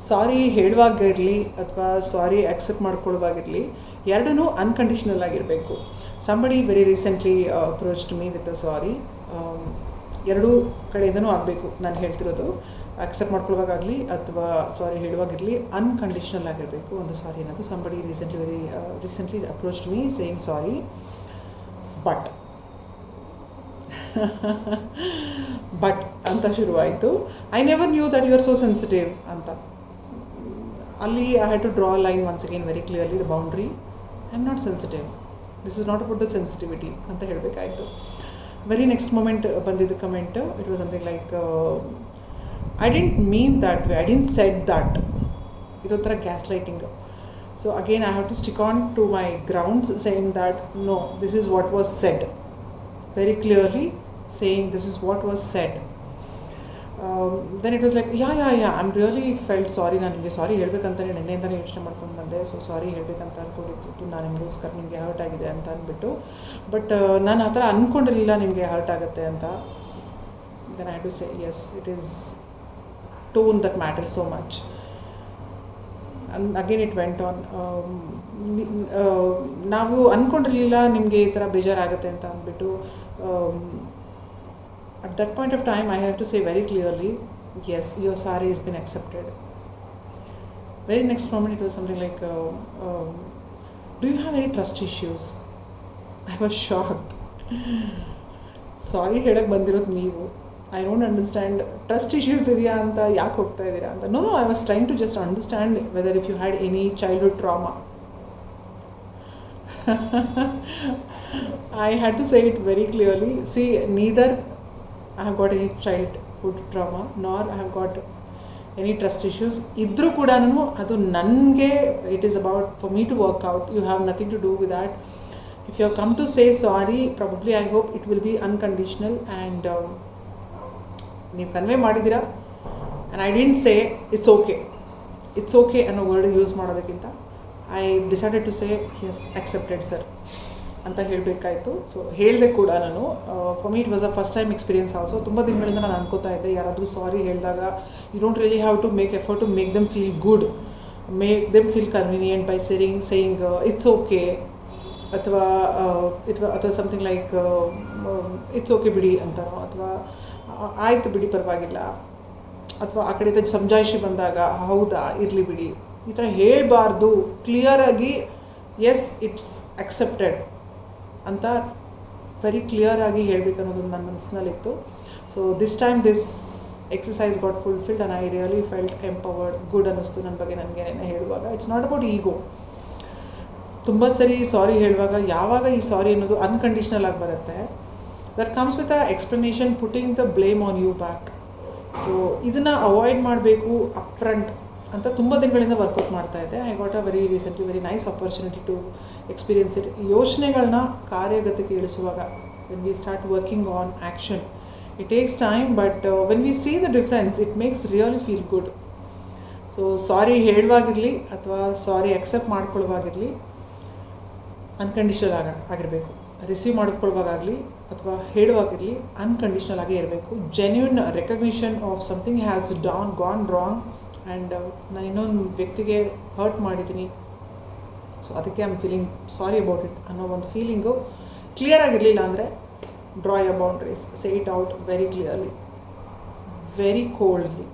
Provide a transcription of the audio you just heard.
ಸಾರಿ ಹೇಳುವಾಗಿರಲಿ ಅಥವಾ ಸಾರಿ ಆಕ್ಸೆಪ್ಟ್ ಮಾಡ್ಕೊಳ್ಳುವಾಗಿರಲಿ, ಎರಡೂ ಅನ್ಕಂಡೀಷ್ನಲ್ ಆಗಿರಬೇಕು. Somebody very recently approached me with a sorry. ಎರಡೂ ಕಡೆಯಿಂದನೂ ಆಗಬೇಕು ನಾನು ಹೇಳ್ತಿರೋದು. ಆಕ್ಸೆಪ್ಟ್ ಮಾಡ್ಕೊಳ್ಳುವಾಗಲಿ ಅಥವಾ ಸಾರಿ ಹೇಳುವಾಗಿರಲಿ ಅನ್ಕಂಡೀಷ್ನಲ್ ಆಗಿರಬೇಕು ಒಂದು ಸಾರಿ ಅನ್ನೋದು. Somebody recently approached me saying sorry, but but ಅಂತ ಶುರುವಾಯಿತು. I never knew that you are so sensitive ಅಂತ. ಅಲ್ಲಿ I had to draw line once again very clearly, the boundary. I am not sensitive, this is not about the sensitivity ಅಂತ ಹೇಳಬೇಕಾಯಿತು. Very next moment ಬಂದಿದ್ದು comment, it was something like I didn't mean that way, I didn't said that. ಇದೊಂಥರ gaslighting. So again I have to stick on to my grounds saying that no, this is what was said, very clearly saying this is what was said. Then it was like I'm really felt sorry. ನಾನು ನಿಮಗೆ ಸಾರಿ ಹೇಳಬೇಕಂತಾನೆ ನಿನ್ನೆಯಿಂದಲೇ ಯೋಚನೆ ಮಾಡ್ಕೊಂಡು ಬಂದೆ. So sorry ಹೇಳಬೇಕಂತ ಅಂದ್ಕೊಂಡಿದ್ದು ನಾನು ನಿಮಗೋಸ್ಕರ, ನಿಮಗೆ hurt ಆಗಿದೆ ಅಂತ ಅಂದ್ಬಿಟ್ಟು. ಬಟ್ ನಾನು ಆ ಥರ ಅಂದ್ಕೊಂಡಿರಲಿಲ್ಲ ನಿಮಗೆ ಹರ್ಟ್ ಆಗುತ್ತೆ ಅಂತ. Then I had to say yes, it is tone that matters so much. Again it went on. ನಾವು ಅಂದ್ಕೊಂಡಿರಲಿಲ್ಲ ನಿಮಗೆ ಈ ಥರ ಬೇಜಾರಾಗುತ್ತೆ ಅಂತ ಅಂದ್ಬಿಟ್ಟು. At that point of time I have to say very clearly, yes, your sorry is been accepted. Very next moment it was something like, do you have any trust issues? I was shocked. Sorry ಹೇಳಕ್ಕೆ ಬಂದಿರೋದು ನೀವು. I don't understand, trust issues ಇದೆಯಾ ಅಂತ ಯಾಕೆ ಹೋಗ್ತಾ ಇದ್ದೀರಾ ಅಂತ. No, I was trying to just understand whether if you had any childhood trauma. I had to say it very clearly. See, neither I have got any childhood trauma nor I have got any trust issues. Idru kuda adu nange, it is about for me to work out. You have nothing to do with that. If you have come to say sorry, probably I hope it will be unconditional and ನೀವು convey ಮಾಡಿದ್ದೀರಾ. and I didn't say it's okay ಅನ್ನೋ word use ಮಾಡೋದಕ್ಕಿಂತ I decided to say yes, accepted sir ಅಂತ ಹೇಳಬೇಕಾಯಿತು. So ಹೇಳಿದೆ ಕೂಡ ನಾನು. For me it was a first time experience also. ತುಂಬ ದಿನಗಳಿಂದ ನಾನು ಅನ್ಕೋತಾ ಇದ್ದೆ, ಯಾರಾದರೂ ಸಾರಿ ಹೇಳಿದಾಗ you don't really have to make effort to make them feel good, make them feel convenient by saying it's okay, ಅಥವಾ ಸಮಥಿಂಗ್ ಲೈಕ್ ಇಟ್ಸ್ ಓಕೆ ಬಿಡಿ ಅಂತಾನೋ, ಅಥವಾ ಆಯಿತು ಬಿಡಿ ಪರವಾಗಿಲ್ಲ, ಅಥವಾ ಆ ಕಡೆಯಿಂದ ಸಮಜಾಯಿಷಿ ಬಂದಾಗ ಹೌದಾ ಇರಲಿ ಬಿಡಿ, ಈ ಥರ ಹೇಳಬಾರ್ದು. ಕ್ಲಿಯರಾಗಿ ಎಸ್, ಇಟ್ಸ್ accepted ಅಂತ ವೆರಿ ಕ್ಲಿಯರಾಗಿ ಹೇಳಬೇಕು ಅನ್ನೋದು ನನ್ನ ಮನಸ್ಸಿನಲ್ಲಿತ್ತು. So this time this exercise got fulfilled and I really felt empowered. Good ಅನ್ನಿಸ್ತು ನನ್ನ ಬಗ್ಗೆ ನನಗೆ ಹೇಳುವಾಗ. It's not about ego. ತುಂಬ ಸರಿ ಸಾರಿ ಹೇಳುವಾಗ ಯಾವಾಗ ಈ ಸಾರಿ ಅನ್ನೋದು ಅನ್ಕಂಡೀಷ್ನಲ್ ಆಗಿ ಬರುತ್ತೆ, that comes with a explanation putting the blame on you back. So ಇದನ್ನು ಅವಾಯ್ಡ್ ಮಾಡಬೇಕು ಅಪ್ ಫ್ರಂಟ್ ಅಂತ ತುಂಬ ದಿನಗಳಿಂದ ವರ್ಕೌಟ್ ಮಾಡ್ತಾ ಇದ್ದೆ. I got a very recently very nice opportunity to experience it. ಯೋಚನೆಗಳನ್ನ ಕಾರ್ಯಗತಕ್ಕೆ ಇಳಿಸುವಾಗ, when we start working on action, it takes time, but when we see the difference it makes really feel good. So sorry ಹೇಳುವಾಗಿರಲಿ ಅಥವಾ sorry accept ಮಾಡ್ಕೊಳ್ಳುವಾಗಿರಲಿ unconditional ಆಗಿರಬೇಕು. Receive ಮಾಡ್ಕೊಳ್ಳುವಾಗಲಿ ಅಥವಾ ಹೇಳುವಾಗಿರಲಿ ಅನ್ಕಂಡೀಷ್ನಲ್ ಆಗೇ ಇರಬೇಕು. Genuine recognition of something has gone wrong and ನಾನು ಇನ್ನೊಂದು ವ್ಯಕ್ತಿಗೆ ಹರ್ಟ್ ಮಾಡಿದ್ದೀನಿ, ಸೊ ಅದಕ್ಕೆ I am feeling sorry about it ಅನ್ನೋ ಒಂದು ಫೀಲಿಂಗು ಕ್ಲಿಯರ್ ಆಗಿರಲಿಲ್ಲ ಅಂದರೆ draw your boundaries, say it out very clearly, very ಕೋಲ್ಡ್ಲಿ.